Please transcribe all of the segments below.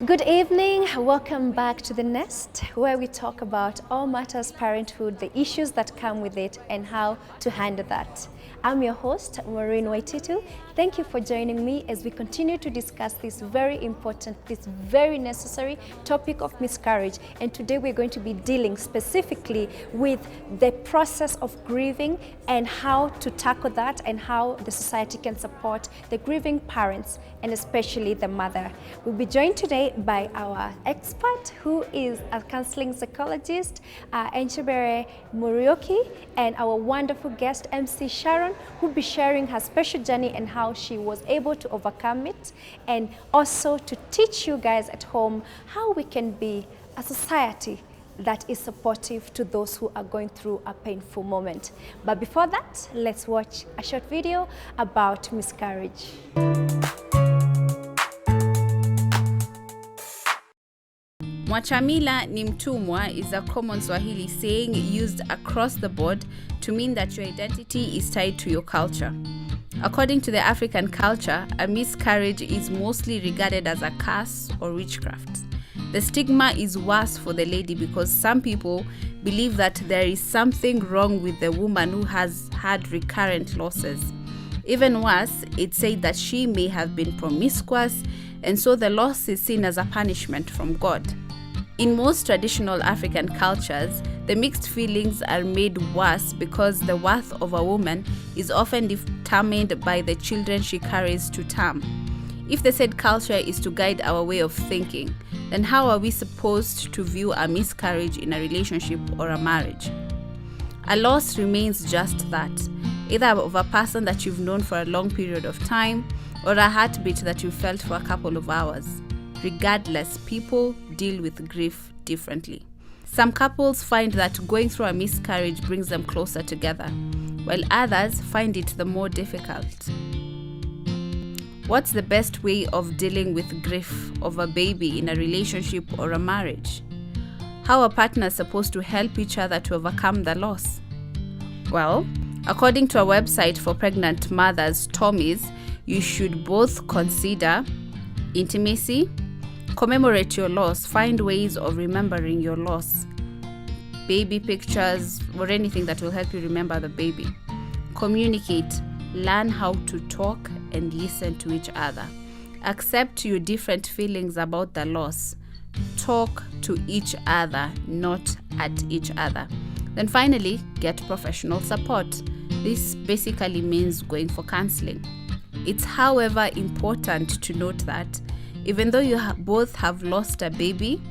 Good evening, welcome back to The Nest, where we talk about all matters parenthood, the issues that come with it, and how to handle that. I'm your host, Maureen Waititu. Thank you for joining me as we continue to discuss this very important, this very necessary topic of miscarriage. And today we're going to be dealing specifically with the process of grieving and how to tackle that and how the society can support the grieving parents and especially the mother. We'll be joined today by our expert who is a counseling psychologist, Enchebere Murioki, and our wonderful guest, MC Sharon, who'll be sharing her special journey and how she was able to overcome it, and also to teach you guys at home how we can be a society that is supportive to those who are going through a painful moment. But before that, let's watch a short video about miscarriage. Mwachamila ni mtumwa is a common Swahili saying used across the board to mean that your identity is tied to your culture. According to the African culture, a miscarriage is mostly regarded as a curse or witchcraft. The stigma is worse for the lady because some people believe that there is something wrong with the woman who has had recurrent losses. Even worse, it's said that she may have been promiscuous, and so the loss is seen as a punishment from God. In most traditional African cultures, the mixed feelings are made worse because the worth of a woman is often determined by the children she carries to term. If the said culture is to guide our way of thinking, then how are we supposed to view a miscarriage in a relationship or a marriage? A loss remains just that, either of a person that you've known for a long period of time or a heartbeat that you felt for a couple of hours. Regardless, people deal with grief differently. Some couples find that going through a miscarriage brings them closer together, while others find it the more difficult. What's the best way of dealing with grief of a baby in a relationship or a marriage? How are partners supposed to help each other to overcome the loss? Well, according to a website for pregnant mothers, Tommy's, you should both consider intimacy, commemorate your loss, find ways of remembering your loss, baby pictures, or anything that will help you remember the baby. Communicate, learn how to talk and listen to each other. Accept your different feelings about the loss. Talk to each other, not at each other. Then finally, get professional support. This basically means going for counseling. It's however important to note that even though you both have lost a baby,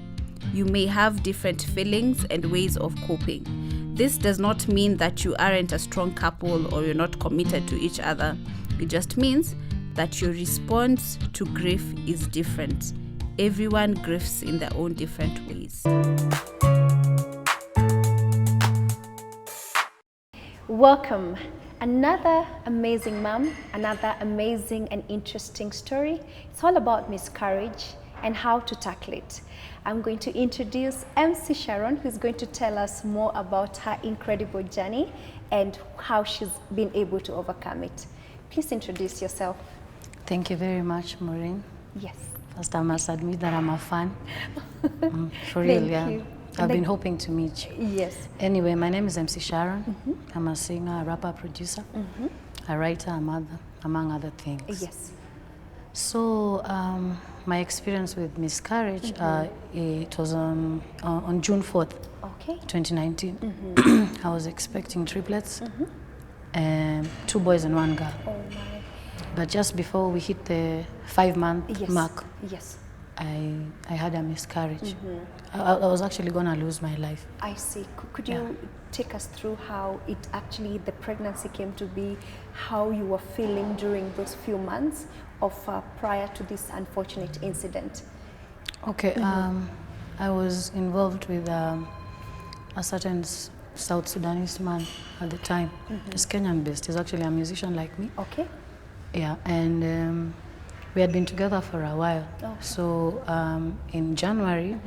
you may have different feelings and ways of coping. This does not mean that you aren't a strong couple or you're not committed to each other. It just means that your response to grief is different. Everyone grieves in their own different ways. Welcome. Another amazing mom, another amazing and interesting story. It's all about miscarriage and how to tackle it. I'm going to introduce MC Sharon, who's going to tell us more about her incredible journey and how she's been able to overcome it. Please introduce yourself. Thank you very much, Maureen. Yes. First, I must admit that I'm a fan. For real, Thank yeah. you. I've been hoping to meet you. Yes. Anyway, my name is MC Sharon. I'm a singer, a rapper, producer, a writer, a mother, among other things. Yes. So, my experience with miscarriage, it was on June 4th, Okay. 2019. I was expecting triplets, 2 boys and 1 girl. Oh my. But just before we hit the 5-month mark, Yes. I had a miscarriage. I was actually going to lose my life. I see. Could you take us through how it actually, the pregnancy came to be, how you were feeling during those few months of prior to this unfortunate incident? Okay, I was involved with a certain South Sudanese man at the time. He's Kenyan based. He's actually a musician like me. Okay. Yeah, and we had been together for a while. Okay. So in January,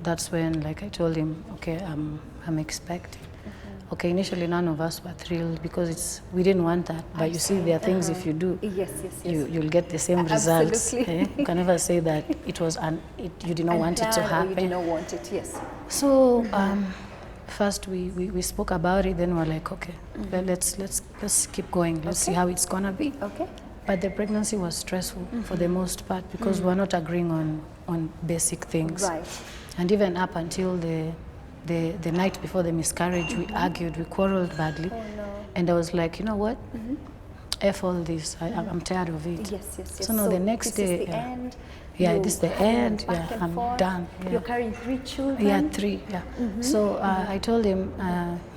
that's when, like I told him, okay, I'm expecting. Okay, initially none of us were thrilled because we didn't want that. But you see, there are things if you do, Yes. you'll get the same results. Absolutely. You can never say that it was you did not want it to Unplanned, or happen. you did not want it, yes. So first we spoke about it. Then we're like, okay, let's keep going. Let's see how it's gonna be. Okay. But the pregnancy was stressful for the most part because we're not agreeing on basic things. Right. And even up until the night before the miscarriage, we argued, we quarreled badly. Oh no. And I was like, you know what? F all this. I'm tired of it. Yes. So no, the next this day. is the end. Yeah, this is the end. Back Yeah, and I'm forth. done. Yeah. You're carrying 3 children. Yeah, 3. Yeah. So I told him,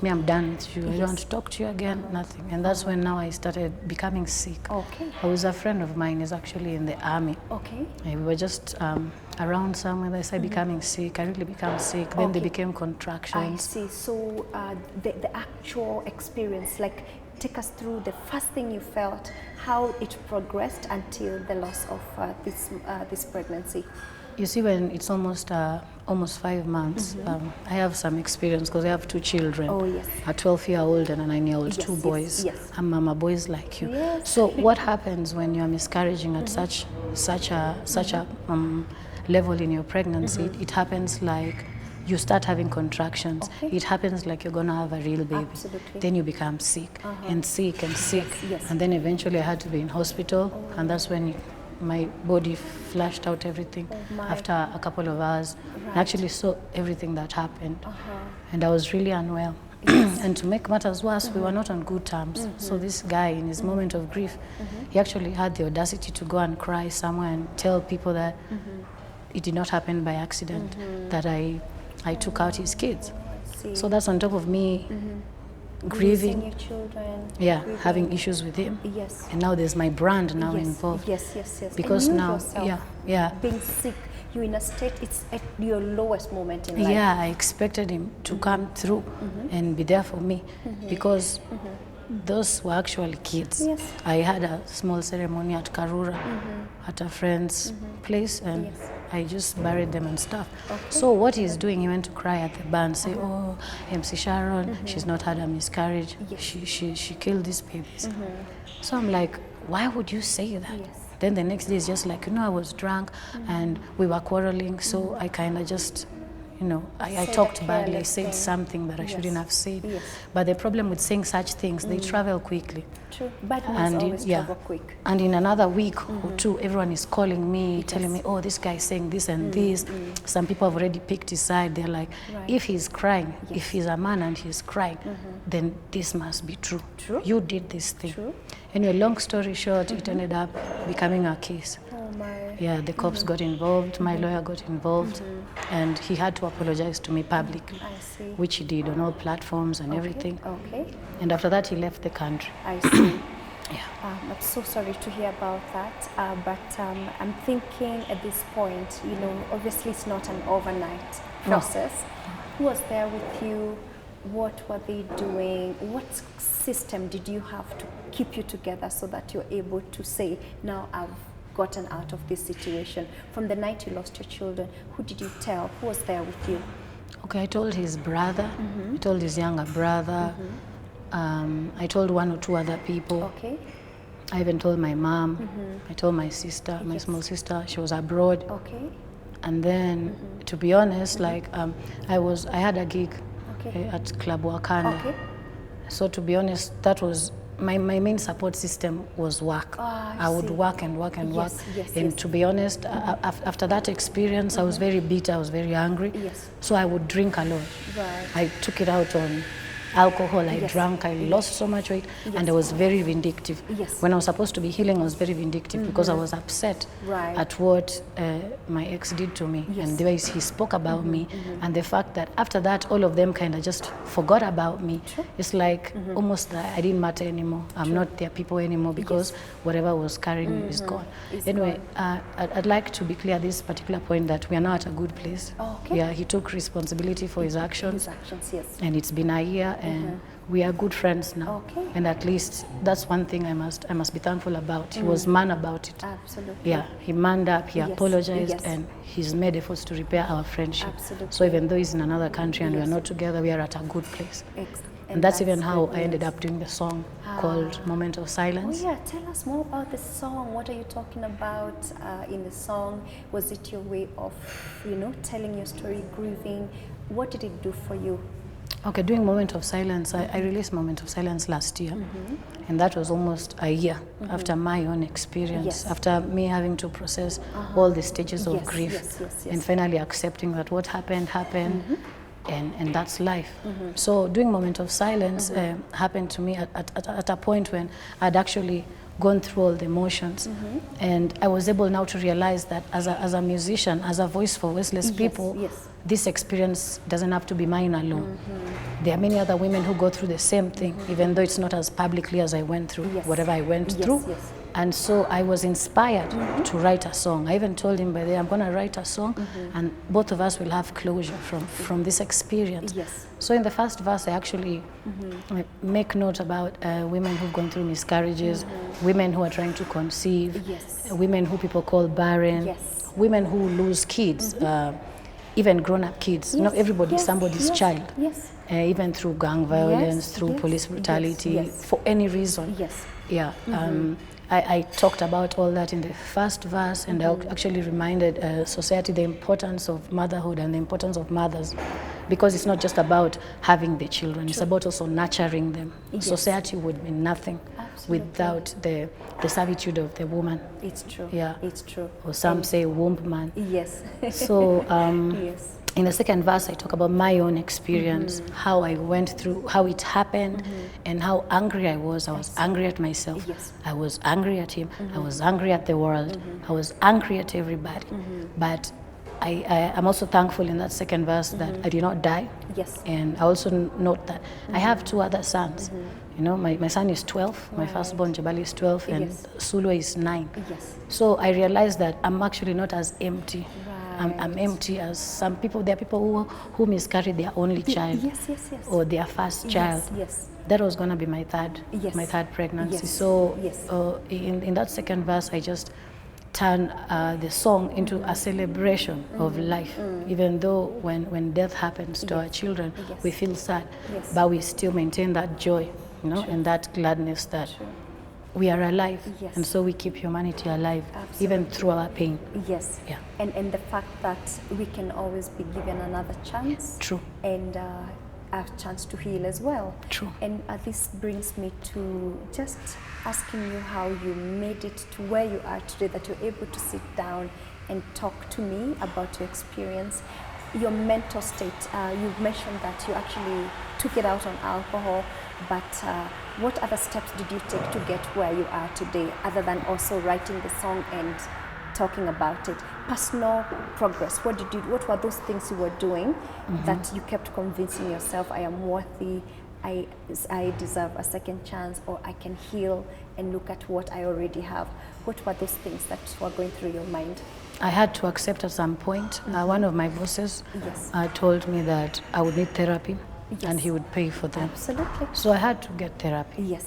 me, I'm done with you. I don't want to talk to you again. Nothing. And that's when now I started becoming sick. Okay. I was a friend of mine is actually in the army. Okay. And we were just around somewhere. I started becoming sick. I really became sick. Then they Okay. became I contractions. see. So the actual experience, like, take us through the first thing you felt, how it progressed until the loss of this pregnancy. You see, when it's almost 5 months, I have some experience because I have 2 children. Oh, yes. A 12-year-old and a 9-year-old, Yes, 2 yes, boys. yes. I'm mama boys like you. Yes. So what happens when you are miscarriaging at such a level in your pregnancy? It happens like you start having contractions. Okay. It happens like you're gonna have a real baby. Absolutely. Then you become sick and sick and sick. Yes. And then eventually I had to be in hospital, and that's when my body flashed out everything. my. After a couple of hours. I actually saw everything that happened. And I was really unwell. And to make matters worse, we were not on good terms. So this guy, in his moment of grief, he actually had the audacity to go and cry somewhere and tell people that it did not happen by accident, that I took out his kids. See. So that's on top of me Losing grieving, your children. yeah, grieving. having issues with him. Yes. And now there's my brand now Yes. involved. Yes. Because and you now, yourself, yeah. being sick, you're in a state, it's at your lowest moment in life. Yeah, I expected him to come through and be there for me because those were actually kids. Yes. I had a small ceremony at Karura at a friend's place, and Yes. I just buried them and stuff. So what he's doing, he went to cry at the band, say, oh, MC Sharon, she's not had a miscarriage. Yes. She killed these babies. So I'm like, why would you say that? Yes. Then the next day is just like, I was drunk and we were quarreling, so I kind of just, I Said a talked badly, I careless said thing. something that I Yes. shouldn't have said. Yes. But the problem with saying such things, they travel quickly. True. Bad news And always yeah. travel quick. And in another week or 2, everyone is calling me, telling me, oh, this guy is saying this and this. Some people have already picked his side. They're like, Right. if he's crying, Yes. if he's a man and he's crying, then this must be true. True. You did this thing. True. Anyway, long story short, it ended up becoming a case. Oh my. Yeah, the cops got involved, my lawyer got involved, and he had to apologize to me publicly, I see. which he did on all platforms and everything. Okay. And after that, he left the country. I see. Yeah. I'm so sorry to hear about that, but I'm thinking at this point, obviously it's not an overnight No. process. Who was there with you? What were they doing? What system did you have to keep you together so that you're able to say, now I've gotten out of this situation? From the night you lost your children, who did you tell? Who was there with you? Okay, I told his brother, I told his younger brother, I told 1 or 2 other people. Okay. I even told my mom, I told my sister, my small sister, she was abroad. Okay. And then, to be honest, like I had a gig Okay. at Club Wakanda. Okay. So to be honest, that was my main support system was work. Ah, I I would see. work and work and work. Yes, yes, And yes. to be honest, after that experience, I was very bitter, I was very angry. Yes. So I would drink a lot. Right. I took it out on alcohol, I Yes. drank, I lost so much weight, and I was very vindictive. Yes. When I was supposed to be healing, I was very vindictive because I was upset Right. at what my ex did to me Yes. and the way he spoke about me, and the fact that after that, all of them kind of just forgot about me. True. It's like almost that I didn't matter anymore. I'm not their people anymore because whatever was carrying me is gone. It's Anyway, I'd like to be clear at this particular point that we are now at a good place. Okay. Yeah, he took responsibility for his actions. His actions, yes. And it's been a year, and we are good friends now. Okay. And at least that's one thing I must be thankful about. He was man about it. Absolutely. Yeah, he manned up, he Yes, apologized, yes. and he's made efforts to repair our friendship. Absolutely. So even though he's in another country and we Yes. are not together, we are at a good place. And that's even how good I ended news. up doing the song called Moment of Oh Silence. yeah, tell us more about the song. What are you talking about in the song? Was it your way of, telling your story, grieving? What did it do for you? Okay, doing Moment of Silence, I released Moment of Silence last year, and that was almost a year after my own experience, Yes. after me having to process all the stages of Yes, grief, yes. and finally accepting that what happened, and that's life. So doing Moment of Silence happened to me at a point when I'd actually gone through all the emotions, and I was able now to realize that as a musician, as a voice for voiceless people, this experience doesn't have to be mine alone. There are many other women who go through the same thing, even though it's not as publicly as I went through, whatever I went through. And so I was inspired to write a song. I even told him by the way, I'm going to write a song, and both of us will have closure from this experience. So in the first verse, I actually make note about women who've gone through miscarriages, women who are trying to conceive, women who people call barren, women who lose kids, even grown-up kids. Not everybody is somebody's child. Even through gang violence, through police brutality, for any reason. Yeah. I talked about all that in the first verse, and I actually reminded society the importance of motherhood and the importance of mothers, because it's not just about having the children, it's about also nurturing them. Society would be nothing without the servitude of the woman. It's true. Yeah. It's true. Or some say womb man. Yes. So in the second verse, I talk about my own experience, how I went through, how it happened, and how angry I was. I was angry at myself. I was angry at him. I was angry at the world. I was angry at everybody. But I'm also thankful in that second verse that I did not die. And I also note that I have two other sons. You know, my son is 12, my firstborn Jabali is 12, and Sulu is 9. So I realized that I'm actually not as empty. I'm empty as some people. There are people who miscarry their only child or their first child. That was going to be my third pregnancy. So in that second verse, I just turn the song into a celebration of life. Even though when death happens to our children, we feel sad, but we still maintain that joy, and that gladness that we are alive, and so we keep humanity alive, even through our pain. And the fact that we can always be given another chance. And a chance to heal as well. And this brings me to just asking you how you made it to where you are today, that you're able to sit down and talk to me about your experience, your mental state. You've mentioned that you actually took it out on alcohol, but what other steps did you take to get where you are today, other than also writing the song and talking about it? Personal progress. What were those things you were doing that you kept convincing yourself, I am worthy, I deserve a second chance, or I can heal and look at what I already have? What were those things that were going through your mind? I had to accept at some point. One of my bosses told me that I would need therapy, and he would pay for them. Absolutely. So I had to get therapy.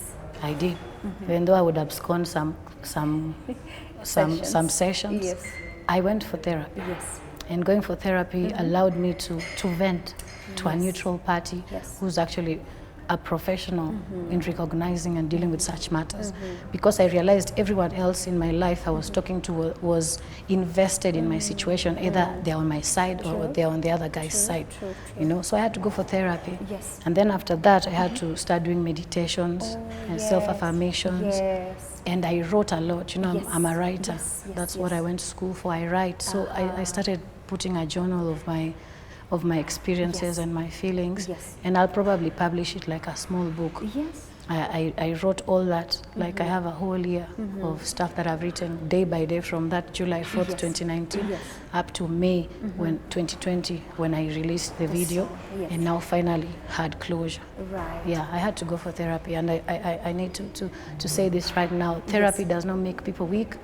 I did. Even though I would abscond some sessions, I went for therapy. And going for therapy allowed me to vent to a neutral party who's actually a professional in recognizing and dealing with such matters. Because I realized everyone else in my life I was talking to was invested in my situation. Either they're on my side or they're on the other guy's side. So I had to go for therapy. And then after that, I had to start doing meditations and self-affirmations. And I wrote a lot. I'm a writer. That's what I went to school for. I write. So I started putting a journal of my experiences and my feelings, and I'll probably publish it like a small book. I wrote all that, like I have a whole year of stuff that I've written day by day from that July 4th, 2019 up to May 2020 when I released the video and now finally had closure. I had to go for therapy, and I need to say this right now. Therapy does not make people weak.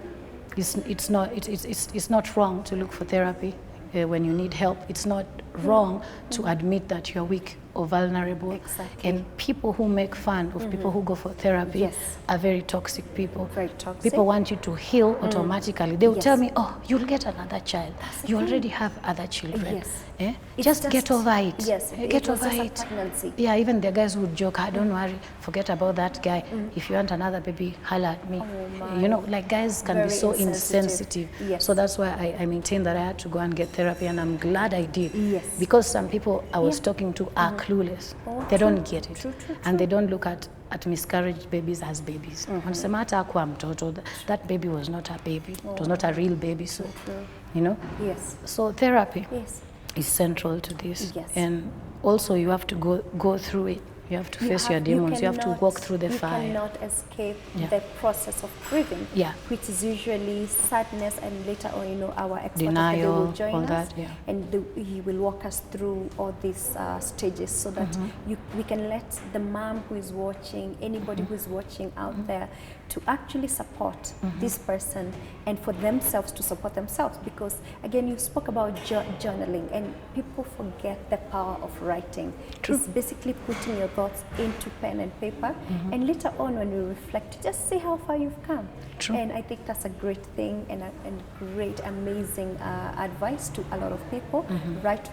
It's not wrong to look for therapy when you need help. It's not wrong to admit that you're weak or vulnerable. Exactly. And people who make fun of people who go for therapy Yes. are very toxic people. Very toxic. People want you to heal automatically. They will Yes. tell me, oh, you'll get another child. the You thing. already have other children. Yes. Eh? It's Just get over it. Yes, Eh, it get was over just a it. pregnancy. Yeah, even the guys would joke, ah, don't worry, forget about that guy. If you want another baby, holla at me. my. You know, like guys can be Very so insensitive. insensitive. Yes. So that's why I maintain that I had to go and get therapy, and I'm glad I did. Yes. Because some people I was talking to are clueless. Oh, they true. don't get it. True, true, And they don't look at miscarried babies as babies. Wanasema hata hakuwa mtoto, that baby was not a baby. It was not a real baby. So, you know. Yes. So therapy Yes. is central to this. Yes. And also you have to go through it. You have to face your demons. You have to walk through the fire. You cannot escape Yeah. the process of grieving, Yeah. which is usually sadness, and later on, our expert Denial, of the day will join all us, that, yeah. and he will walk us through all these stages, so that we can let the mom who is watching, anybody who is watching out there, to actually support this person, and for themselves to support themselves. Because again, you spoke about journaling, and people forget the power of writing. It's basically putting your thoughts into pen and paper, and later on when you reflect, just see how far you've come. True. And I think that's a great thing, and great, amazing advice to a lot of people. Write.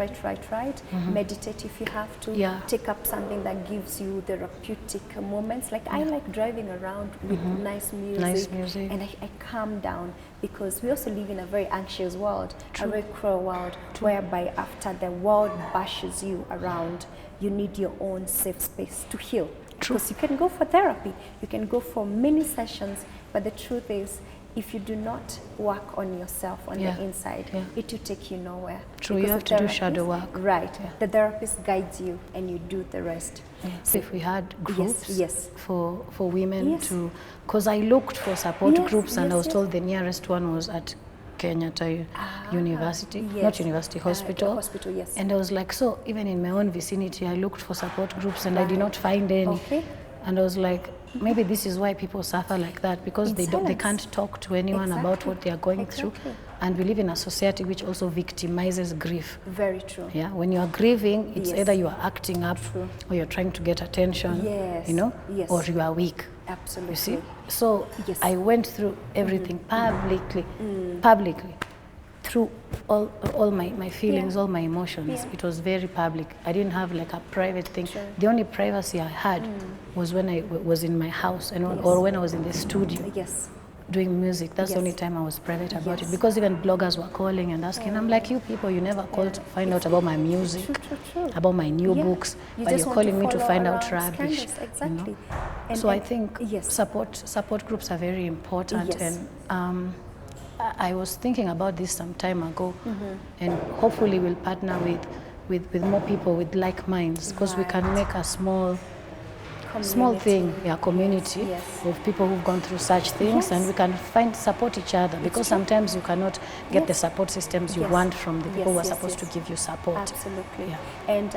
Meditate if you have to. Yeah. Take up something that gives you therapeutic moments. Like I like driving around with nice music, and I calm down, because we also live in a very anxious world, a very cruel world, whereby after the world bashes you around, you need your own safe space to heal. Because you can go for therapy, you can go for many sessions, but the truth is, if you do not work on yourself on the inside, it will take you nowhere. True, you Because have the to do shadow work. Right. Yeah. The therapist guides you, and you do the rest. So if we had groups yes. for women Yes. to, because I looked for support Yes, groups, and I was yes. told the nearest one was at Kenyatta University, yes. not university, hospital. Hospital, yes. And I was like, so even in my own vicinity, I looked for support groups, and I did not find any. Okay. And I was like, maybe this is why people suffer like that, because In they silence. can't talk to anyone about Exactly. what they are going through. And we live in a society which also victimizes grief. Very true. Yeah, when you are grieving, it's Yes. either you are acting up, or you're trying to get attention, Yes. you know, Yes. or you are weak. Absolutely. You see? So Yes. I went through everything publicly, through all my feelings, all my emotions. It was very public. I didn't have like a private thing. The only privacy I had was when I was in my house, and or when I was in the studio Yes. doing music. That's the only time I was private about it, because even bloggers were calling and asking. I'm like, you people, you never called to find out about my music, True. about my new books, You but just you're want calling me to follow find out around rubbish. scandals. Exactly. You know? And, So I think yes. support groups are very important. Yes. And I was thinking about this some time ago, and hopefully we'll partner with more people with like minds, because we can make a small thing, community Yes. of people who've gone through such things, and we can support each other, because sometimes you cannot get the support systems you want from the people who are supposed to give you support. Absolutely. Yeah. And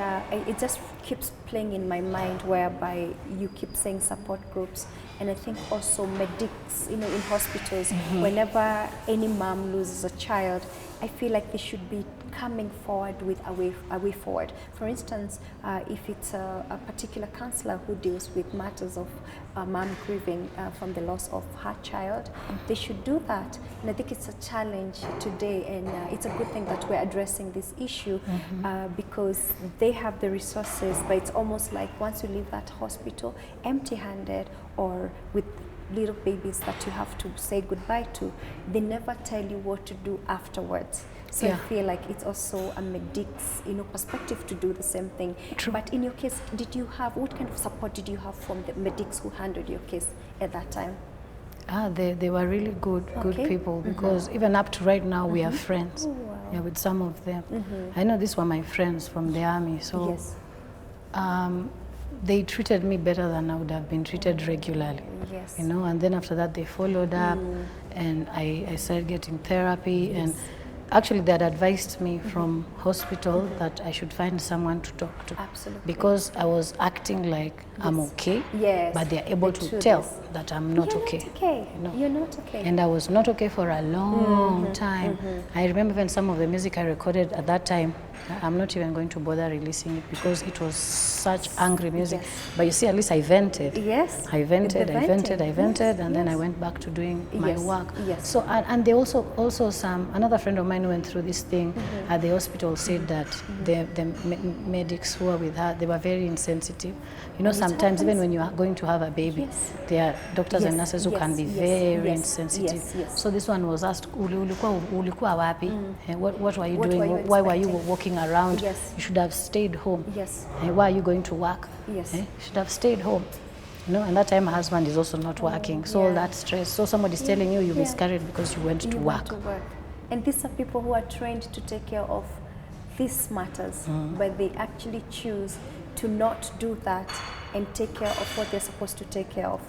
it just keeps playing in my mind, whereby you keep saying support groups, and I think also medics, in hospitals, whenever any mom loses a child, I feel like they should be coming forward with a way forward. For instance, if it's a particular counselor who deals with matters of mom grieving from the loss of her child, they should do that. And I think it's a challenge today, and it's a good thing that we're addressing this issue, because they have the resources, but it's almost like once you leave that hospital empty-handed, or with little babies that you have to say goodbye to, they never tell you what to do afterwards. So I feel like it's also a medic's perspective to do the same thing. True. But in your case, what kind of support did you have from the medics who handled your case at that time? They were really good people, because even up to right now we are friends. Oh, wow. Yeah, with some of them. I know these were my friends from the army, so Yes. they treated me better than I would have been treated regularly. Yes. And then after that they followed up, and I started getting therapy, and actually they had advised me from hospital that I should find someone to talk to. Absolutely. Because I was acting like I'm okay, Yes. but they're able The to truth tell is, that I'm not You're okay. Not okay. You know? You're not okay. And I was not okay for a long time. I remember even some of the music I recorded at that time, I'm not even going to bother releasing it because it was such angry music. Yes. But you see, at least I vented. Yes. I vented, Yes. and then I went back to doing my Yes. work. Yes. So, and they also another friend of mine went through this thing at the hospital, said that the medics who were with her, they were very insensitive. You know, sometimes even when you are going to have a baby, Yes. there are doctors and Yes. nurses who Yes. can be Yes. very Yes. insensitive. Yes. Yes. So this one was asked, ulikuwa wapi? What were you What doing? were you Why were you expecting? walking around? Yes. You should have stayed home. Yes. Why are you going to work? Yes. You should have stayed home. You know, and that time my husband is also not working. So all that stress. So somebody's telling you miscarried because you went to You work. went to work. And these are people who are trained to take care of these matters, but they actually choose to not do that and take care of what they're supposed to take care of.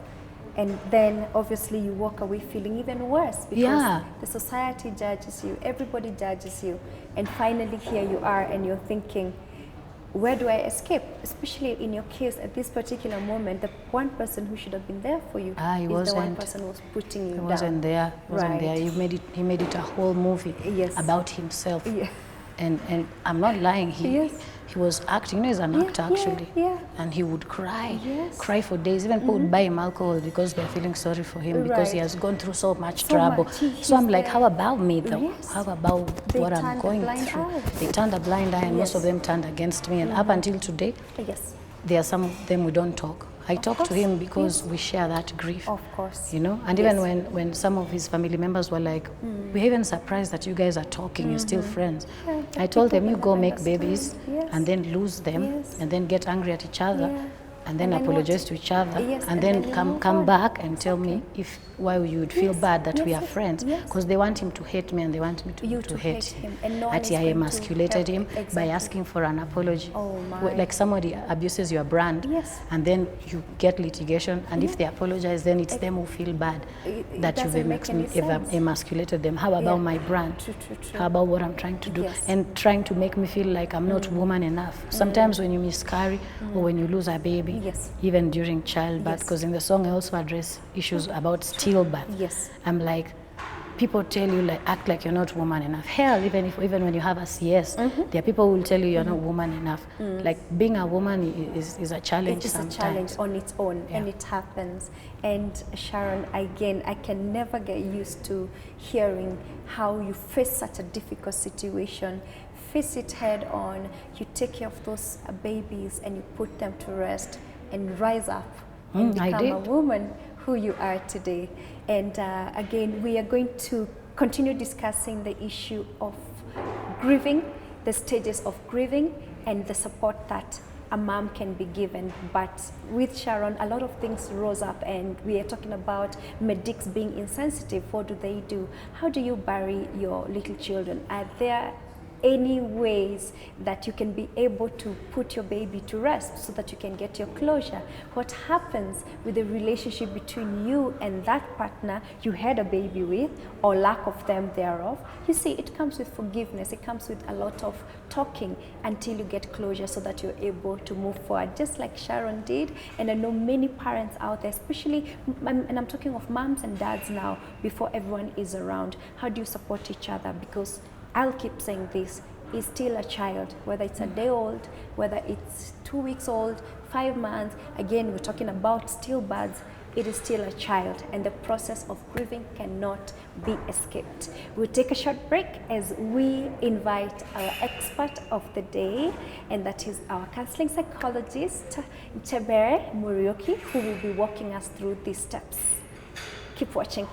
And then obviously you walk away feeling even worse because the society judges you, everybody judges you. And finally here you are and you're thinking, where do I escape? Especially in your case at this particular moment, the one person who should have been there for you is the one person who was putting you down. He wasn't there. He made it a whole movie about himself. Yeah. And I'm not lying. He was acting. You know, he's an actor actually. And he would cry for days. Even people would buy him alcohol because they're feeling sorry for him because he has gone through so much trouble. So I'm like, how about me though? How about what I'm going through? They turned a blind eye, and most of them turned against me. And up until today, there are some of them we don't talk. I talk to him because we share that grief. Of course. You know, and even when some of his family members were like, we're even surprised that you guys are talking, you're still friends. I told them, you go make babies and then lose them and then get angry at each other and then apologize to each other and then come back and tell me why you would feel bad that we are friends, because they want him to hate me and they want me to hate him. And no I emasculated him by asking for an apology. Like somebody abuses your brand and then you get litigation, and if they apologize, then it's them who feel bad that you've emasculated them. How about my brand? How about what I'm trying to do? And trying to make me feel like I'm not woman enough. Sometimes when you miscarry or when you lose a baby, even during childbirth, because in the song I also address issues about stillbirth. I'm like, people tell you like act like you're not woman enough. Hell, even when you have a CS, there are people who will tell you you're not woman enough. Like being a woman is a challenge. It is a challenge on its own, and it happens. And Sharon, again, I can never get used to hearing how you face such a difficult situation. Face it head on, you take care of those babies and you put them to rest and rise up and become a woman who you are today. And again, we are going to continue discussing the issue of grieving, the stages of grieving, and the support that a mom can be given. But with Sharon, a lot of things rose up, and we are talking about medics being insensitive. What do they do? How do you bury your little children? Are there any ways that you can be able to put your baby to rest so that you can get your closure? What happens with the relationship between you and that partner you had a baby with, or lack of them thereof? You see, it comes with forgiveness. It comes with a lot of talking until you get closure so that you're able to move forward, just like Sharon did. And I know many parents out there, especially, and I'm talking of moms and dads now, before everyone is around. How do you support each other? Because I'll keep saying this, is still a child, whether it's a day old, whether it's 2 weeks old, 5 months. Again, we're talking about stillbirths. It is still a child, and the process of grieving cannot be escaped. We'll take a short break as we invite our expert of the day, and that is our counseling psychologist, Chebere Murioki, who will be walking us through these steps. Keep watching.